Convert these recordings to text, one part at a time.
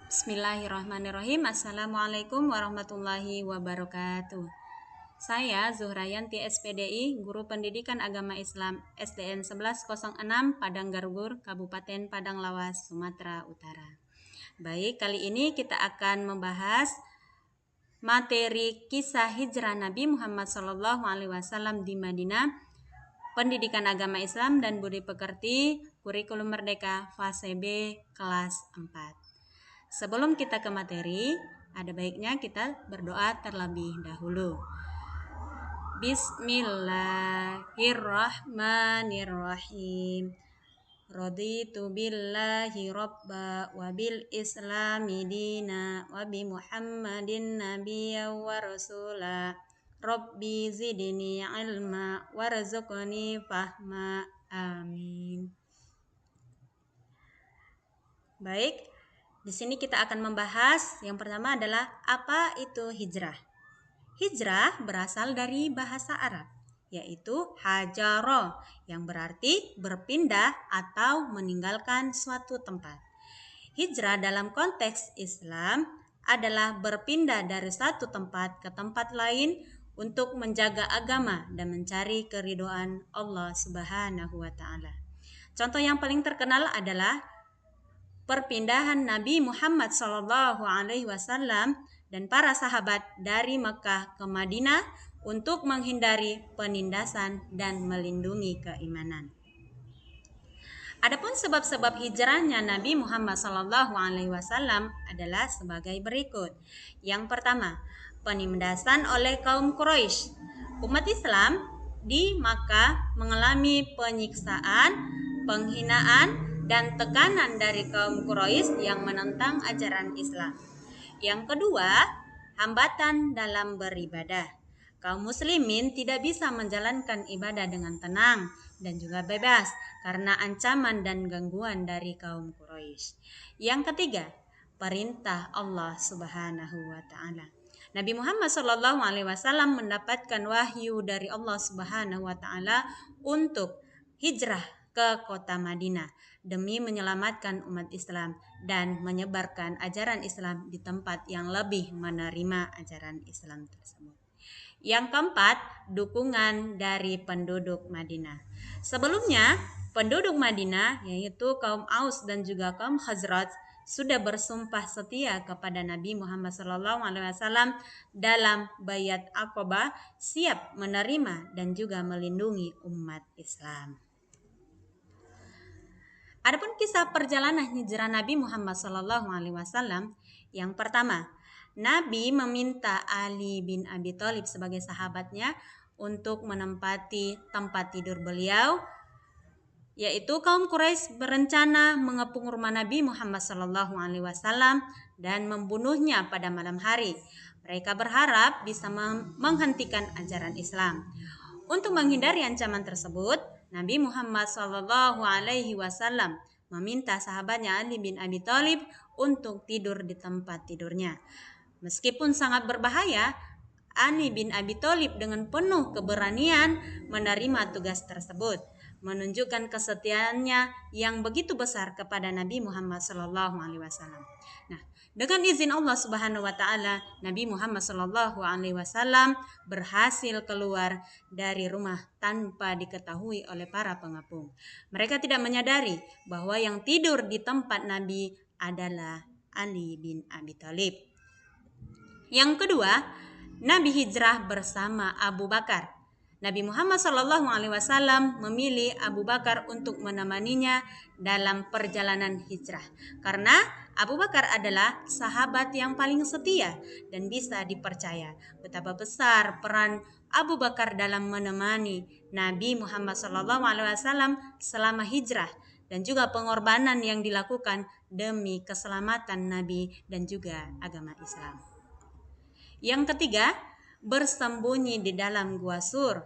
Bismillahirrahmanirrahim. Assalamualaikum warahmatullahi wabarakatuh. Saya Zuhrayanti SPDI, Guru Pendidikan Agama Islam SDN 1106 Padang Gargur, Kabupaten Padang Lawas, Sumatera Utara. Baik, kali ini kita akan membahas materi kisah hijrah Nabi Muhammad SAW di Madinah, Pendidikan Agama Islam dan Budi Pekerti, Kurikulum Merdeka fase B kelas 4. Sebelum kita ke materi, ada baiknya kita berdoa terlebih dahulu. Bismillahirrahmanirrahim. Raditu billahi rabba wa bil islami dina wa bi Muhammadin nabiyya wa rasula. Rabbi zidni ilma warzuqni fahma. Amin. Baik, di sini kita akan membahas yang pertama adalah apa itu hijrah. Hijrah berasal dari bahasa Arab, yaitu hajaro, yang berarti berpindah atau meninggalkan suatu tempat. Hijrah dalam konteks Islam adalah berpindah dari satu tempat ke tempat lain untuk menjaga agama dan mencari keridhaan Allah Subhanahu wa taala. Contoh yang paling terkenal adalah perpindahan Nabi Muhammad SAW dan para sahabat dari Mekah ke Madinah untuk menghindari penindasan dan melindungi keimanan. Adapun sebab-sebab hijrahnya Nabi Muhammad SAW adalah sebagai berikut. Yang pertama, penindasan oleh kaum Quraisy. Umat Islam di Makkah mengalami penyiksaan, penghinaan, dan tekanan dari kaum Quraisy yang menentang ajaran Islam. Yang kedua, hambatan dalam beribadah. Kaum muslimin tidak bisa menjalankan ibadah dengan tenang dan juga bebas karena ancaman dan gangguan dari kaum Quraisy. Yang ketiga, perintah Allah Subhanahu wa taala. Nabi Muhammad SAW mendapatkan wahyu dari Allah Subhanahu wa taala untuk hijrah ke kota Madinah demi menyelamatkan umat Islam dan menyebarkan ajaran Islam di tempat yang lebih menerima ajaran Islam tersebut. Yang keempat, dukungan dari penduduk Madinah. Sebelumnya, penduduk Madinah yaitu kaum Aus dan juga kaum Khazraj sudah bersumpah setia kepada Nabi Muhammad SAW dalam Baiat Aqabah, siap menerima dan juga melindungi umat Islam. Adapun kisah perjalanan hijrah Nabi Muhammad SAW, yang pertama, Nabi meminta Ali bin Abi Thalib sebagai sahabatnya untuk menempati tempat tidur beliau, yaitu kaum Quraisy berencana mengepung rumah Nabi Muhammad SAW dan membunuhnya pada malam hari. Mereka berharap bisa menghentikan ajaran Islam. Untuk menghindari ancaman tersebut, Nabi Muhammad SAW meminta sahabatnya Ali bin Abi Thalib untuk tidur di tempat tidurnya. Meskipun sangat berbahaya, Ali bin Abi Thalib dengan penuh keberanian menerima tugas tersebut, menunjukkan kesetiaannya yang begitu besar kepada Nabi Muhammad SAW. Nah, dengan izin Allah Subhanahu wa taala, Nabi Muhammad SAW berhasil keluar dari rumah tanpa diketahui oleh para pengepung. Mereka tidak menyadari bahwa yang tidur di tempat Nabi adalah Ali bin Abi Thalib. Yang kedua, Nabi hijrah bersama Abu Bakar. Nabi Muhammad SAW memilih Abu Bakar untuk menemaninya dalam perjalanan hijrah karena Abu Bakar adalah sahabat yang paling setia dan bisa dipercaya. Betapa besar peran Abu Bakar dalam menemani Nabi Muhammad SAW selama hijrah dan juga pengorbanan yang dilakukan demi keselamatan Nabi dan juga agama Islam. Yang ketiga, bersembunyi di dalam gua Sur.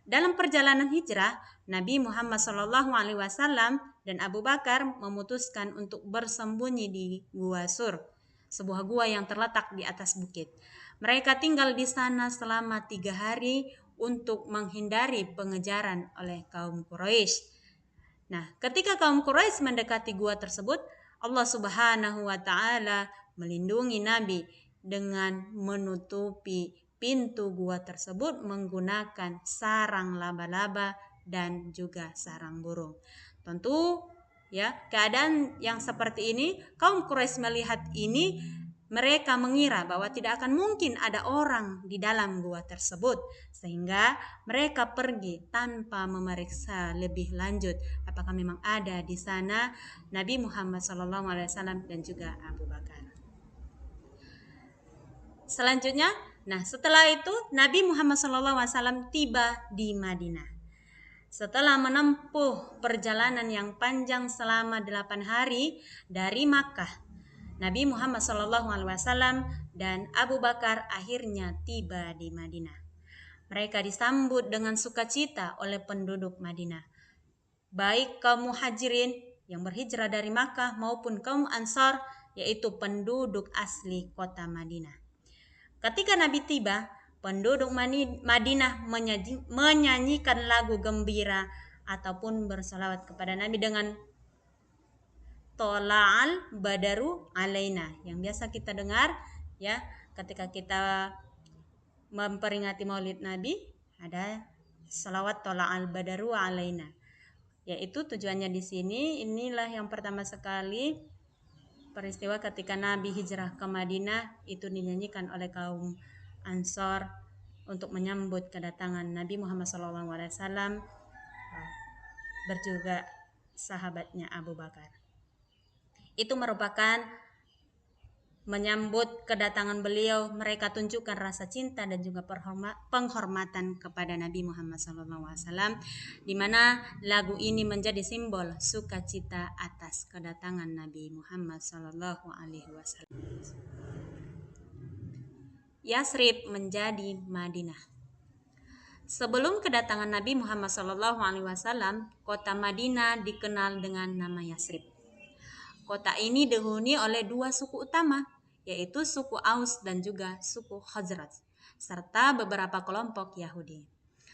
Dalam perjalanan hijrah, Nabi Muhammad SAW dan Abu Bakar memutuskan untuk bersembunyi di gua Sur, sebuah gua yang terletak di atas bukit. Mereka tinggal di sana selama 3 hari untuk menghindari pengejaran oleh kaum Quraisy. Nah, ketika kaum Quraisy mendekati gua tersebut, Allah Subhanahu wa taala melindungi Nabi dengan menutupi pintu gua tersebut menggunakan sarang laba-laba dan juga sarang burung. Tentu ya, keadaan yang seperti ini kaum Quraisy melihat ini, mereka mengira bahwa tidak akan mungkin ada orang di dalam gua tersebut, sehingga mereka pergi tanpa memeriksa lebih lanjut apakah memang ada di sana Nabi Muhammad SAW dan juga Abu Bakar. Selanjutnya, setelah itu Nabi Muhammad SAW tiba di Madinah. Setelah menempuh perjalanan yang panjang selama 8 hari dari Makkah, Nabi Muhammad SAW dan Abu Bakar akhirnya tiba di Madinah. Mereka disambut dengan sukacita oleh penduduk Madinah, baik kaum muhajirin yang berhijrah dari Makkah maupun kaum Ansar, yaitu penduduk asli kota Madinah. Ketika Nabi tiba, penduduk Madinah menyanyikan lagu gembira ataupun bersalawat kepada Nabi dengan Tola'al Badaru Alaina, yang biasa kita dengar ya ketika kita memperingati Maulid Nabi, ada salawat Tola'al Badaru Alaina, yaitu tujuannya di sini inilah yang pertama sekali peristiwa ketika Nabi hijrah ke Madinah itu dinyanyikan oleh kaum Ansor untuk menyambut kedatangan Nabi Muhammad SAW berjuga sahabatnya Abu Bakar. Itu merupakan menyambut kedatangan beliau, mereka tunjukkan rasa cinta dan juga penghormatan kepada Nabi Muhammad SAW, di mana lagu ini menjadi simbol sukacita atas kedatangan Nabi Muhammad SAW. Yasrib menjadi Madinah. Sebelum kedatangan Nabi Muhammad SAW, kota Madinah dikenal dengan nama Yasrib. Kota ini dihuni oleh 2 suku utama, yaitu suku Aus dan juga suku Khazraj, serta beberapa kelompok Yahudi.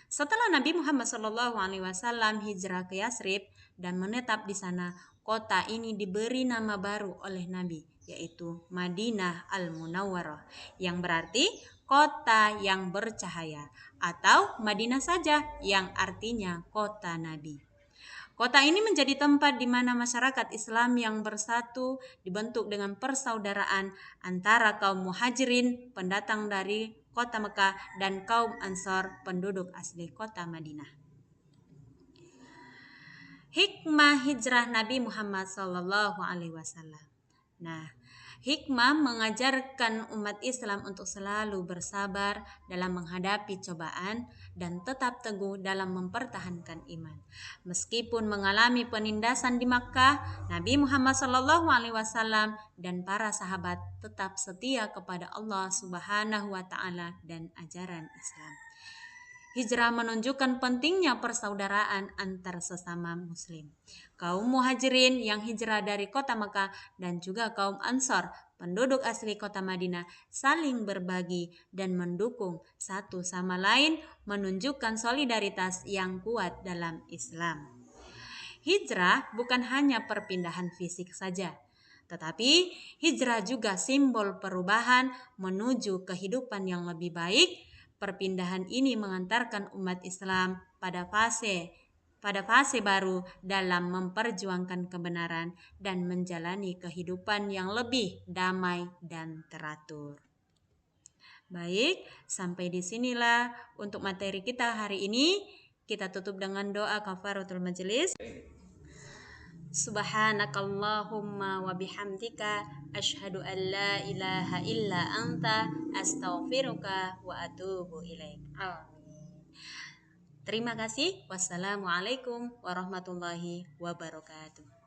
Setelah Nabi Muhammad SAW hijrah ke Yasrib dan menetap di sana, kota ini diberi nama baru oleh Nabi, yaitu Madinah Al-Munawwarah, yang berarti kota yang bercahaya, atau Madinah saja yang artinya kota Nabi. Kota ini menjadi tempat di mana masyarakat Islam yang bersatu dibentuk dengan persaudaraan antara kaum muhajirin pendatang dari kota Mekah dan kaum Ansar penduduk asli kota Madinah. Hikmah hijrah Nabi Muhammad SAW. Hikmah mengajarkan umat Islam untuk selalu bersabar dalam menghadapi cobaan dan tetap teguh dalam mempertahankan iman. Meskipun mengalami penindasan di Makkah, Nabi Muhammad SAW dan para sahabat tetap setia kepada Allah Subhanahu wa taala dan ajaran Islam. Hijrah menunjukkan pentingnya persaudaraan antar sesama muslim. Kaum muhajirin yang hijrah dari kota Mekah dan juga kaum Ansar, penduduk asli kota Madinah, saling berbagi dan mendukung satu sama lain, menunjukkan solidaritas yang kuat dalam Islam. Hijrah bukan hanya perpindahan fisik saja, tetapi hijrah juga simbol perubahan menuju kehidupan yang lebih baik. Perpindahan ini mengantarkan umat Islam pada fase baru dalam memperjuangkan kebenaran dan menjalani kehidupan yang lebih damai dan teratur. Baik, sampai di sinilah untuk materi kita hari ini. Kita tutup dengan doa kafaratul majelis. Subhanakallahumma wa bihamdika asyhadu an la ilaha illa anta astaghfiruka wa atubu ilaik. Amin. Terima kasih. Wassalamualaikum warahmatullahi wabarakatuh.